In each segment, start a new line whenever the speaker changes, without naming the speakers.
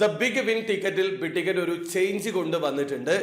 The big win ടിക്കറ്റിൽ ticket ഒരു change കൊണ്ടുവന്നിട്ടുണ്ട്.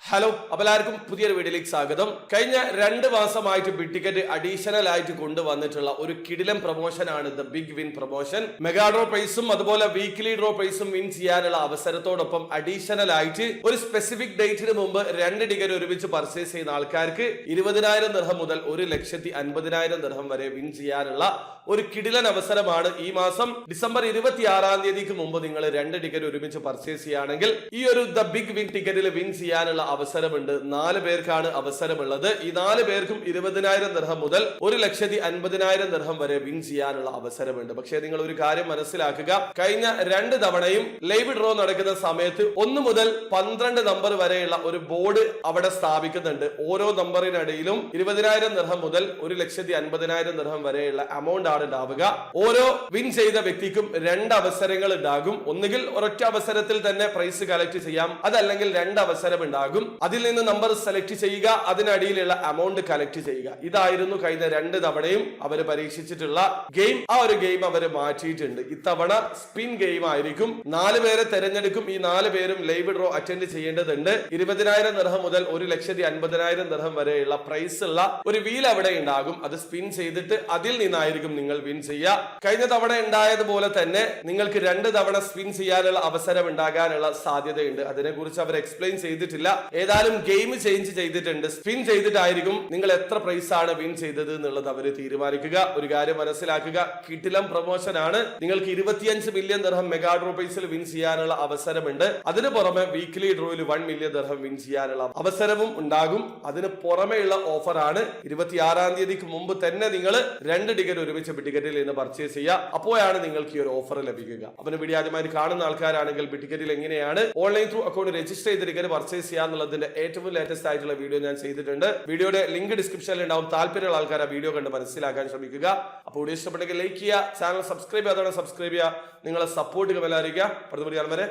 ഹലോ, അപ്പോൾ എല്ലാവർക്കും പുതിയൊരു വീഡിയോയിലേക്ക് സ്വാഗതം. കഴിഞ്ഞ 2 മാസമായിട്ട് ബിഗ് ടിക്കറ്റ് അഡീഷണൽ ആയിട്ട് കൊണ്ടുവന്നിട്ടുള്ള ഒരു കിടിലം പ്രൊമോഷൻ ആണ് the big win promotion. Mega draw പ്രൈസും അതുപോലെ വീക്ക്ലി ഡ്രോ പ്രൈസും വിൻ ചെയ്യാനുള്ള അവസരത്തോടൊപ്പം അഡീഷണൽ ആയിട്ട് ഒരു സ്പെസിഫിക് ഡേറ്റിന് മുമ്പ് 2 ടിക്കറ്റ് ഒരുമിച്ച് പർച്ചേസ് ചെയ്യുന്ന ആൾക്കാർക്ക് 20,000 ദിർഹം മുതൽ 1,50,000 ദിർഹം വരെ വിൻ ചെയ്യാനുള്ള ഒരു കിടിലൻ അവസരമാണ് ഈ മാസം ഡിസംബർ 26-ാം തീയതിക്ക് മുമ്പ് നിങ്ങൾ 2 ടിക്കറ്റ് ഒരുമിച്ച് പർച്ചേസ് ചെയ്യുകയാണെങ്കിൽ ഈ ഒരു ദ ബിഗ് വിൻ ടിക്കറ്റിൽ വിൻ ചെയ്യാനുള്ള അവസരമുണ്ട്. 4 പേർക്കാണ് അവസരമുള്ളത്. ഈ 4 പേർക്കും 20,000 ദിർഹം മുതൽ 1,50,000 ദിർഹം വരെ വിൻ ചെയ്യാനുള്ള അവസരമുണ്ട്. പക്ഷേ നിങ്ങൾ ഒരു കാര്യം മനസ്സിലാക്കുക, കഴിഞ്ഞ 2 തവണയും ലൈവ് ഡ്രോ നടക്കുന്ന സമയത്ത് 1 മുതൽ 12 നമ്പർ വരെയുള്ള ഒരു ബോർഡ് അവിടെ സ്ഥാപിക്കുന്നുണ്ട്. ഓരോ നമ്പറിനിടയിലും 20,000 ദിർഹം മുതൽ 1,50,000 ദിർഹം വരെയുള്ള എമൗണ്ട് ആണ് ഉണ്ടാവുക. ഓരോ വിൻ ചെയ്ത വ്യക്തിക്കും 2 അവസരങ്ങൾ ഉണ്ടാകും. ഒന്നുകിൽ ഒരൊറ്റ അവസരത്തിൽ തന്നെ പ്രൈസ് കളക്ട് ചെയ്യാം, അതല്ലെങ്കിൽ 2 അവസരം ഉണ്ടാകും. അതിൽ നിന്ന് നമ്പർ സെലക്ട് ചെയ്യുക, അതിനടിയിലുള്ള എമൗണ്ട് കളക്ട് ചെയ്യുക. ഇതായിരുന്നു കഴിഞ്ഞ 2 തവണയും അവര് പരീക്ഷിച്ചിട്ടുള്ള ഗെയിം. ആ ഒരു ഗെയിം അവര് മാറ്റിയിട്ടുണ്ട്. ഇത്തവണ സ്പിൻ ഗെയിം ആയിരിക്കും. 4 പേരെ തെരഞ്ഞെടുക്കും. ഈ 4 പേരും ലൈവ് ഡ്രോ അറ്റൻഡ് ചെയ്യേണ്ടതുണ്ട്. 20,000 ദിർഹം മുതൽ 1,50,000 ദിർഹം വരെയുള്ള പ്രൈസ് ഉള്ള ഒരു വീൽ അവിടെ ഉണ്ടാകും. അത് സ്പിൻ ചെയ്തിട്ട് അതിൽ നിന്നായിരിക്കും നിങ്ങൾ വിൻ ചെയ്യുക. കഴിഞ്ഞ തവണ ഉണ്ടായതുപോലെ തന്നെ നിങ്ങൾക്ക് 2 തവണ സ്പിൻ ചെയ്യാനുള്ള അവസരം ഉണ്ടാകാനുള്ള സാധ്യതയുണ്ട്. അതിനെക്കുറിച്ച് അവർ എക്സ്പ്ലെയിൻ ചെയ്തിട്ടില്ല. ഏതായാലും ഗെയിം ചേഞ്ച് ചെയ്തിട്ടുണ്ട്. സ്പിൻ ചെയ്തിട്ടായിരിക്കും നിങ്ങൾ എത്ര പ്രൈസ് ആണ് വിൻ ചെയ്തത് എന്നുള്ളത് അവർ തീരുമാനിക്കുക. ഒരു കാര്യം മനസ്സിലാക്കുക, കിടിലം പ്രൊമോഷൻ ആണ്. നിങ്ങൾക്ക് 25 മില്യൺ ദിർഹം മെഗാ ഡ്രോ പ്രൈസിൽ വിൻ ചെയ്യാനുള്ള അവസരമുണ്ട്. അതിന് പുറമെ വീക്ക്ലി ഡ്രോയിൽ 1 മില്യൺ ദിർഹം വിൻ ചെയ്യാനുള്ള അവസരവും ഉണ്ടാകും. അതിന് പുറമെയുള്ള ഓഫർ ആണ്. 26-ാം തീയതിക്ക് മുമ്പ് തന്നെ നിങ്ങൾ 2 ടിക്കറ്റ് ഒരുമിച്ച് ടിക്കറ്റിൽ നിന്ന് പർച്ചേസ് ചെയ്യുക. അപ്പോഴാണ് നിങ്ങൾക്ക് ഈ ഒരു ഓഫർ ലഭിക്കുക. അപ്പോൾ വീഡിയോ ആദ്യമായി കാണുന്ന ആൾക്കാരാണെങ്കിൽ ടിക്കറ്റിൽ എങ്ങനെയാണ് ഓൺലൈൻ ത്രൂ അക്കൗണ്ട് രജിസ്റ്റർ ചെയ്ത് ടിക്കറ്റ് പർച്ചേസ് ചെയ്യാന്നുള്ളതിന്റെ ഏറ്റവും ലേറ്റസ്റ്റ് ആയിട്ടുള്ള വീഡിയോ ഞാൻ ചെയ്തിട്ടുണ്ട്. വീഡിയോയുടെ ലിങ്ക് ഡിസ്ക്രിപ്ഷനിൽ ഉണ്ടാവും. താല്പര്യമുള്ള ആൾക്കാർ ആ വീഡിയോ കണ്ട് മനസ്സിലാക്കാൻ ശ്രമിക്കുക. അപ്പോൾ വീഡിയോ ഇഷ്ടപ്പെട്ടെങ്കിൽ ലൈക്ക് ചെയ്യുക, ചാനൽ സബ്സ്ക്രൈബ് ചെയ്യാതെ സബ്സ്ക്രൈബ് ചെയ്യുക. നിങ്ങളെ സപ്പോർട്ട് കമലായിരിക്കുക. അടുത്ത വീഡിയോ വരെ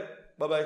ബൈ.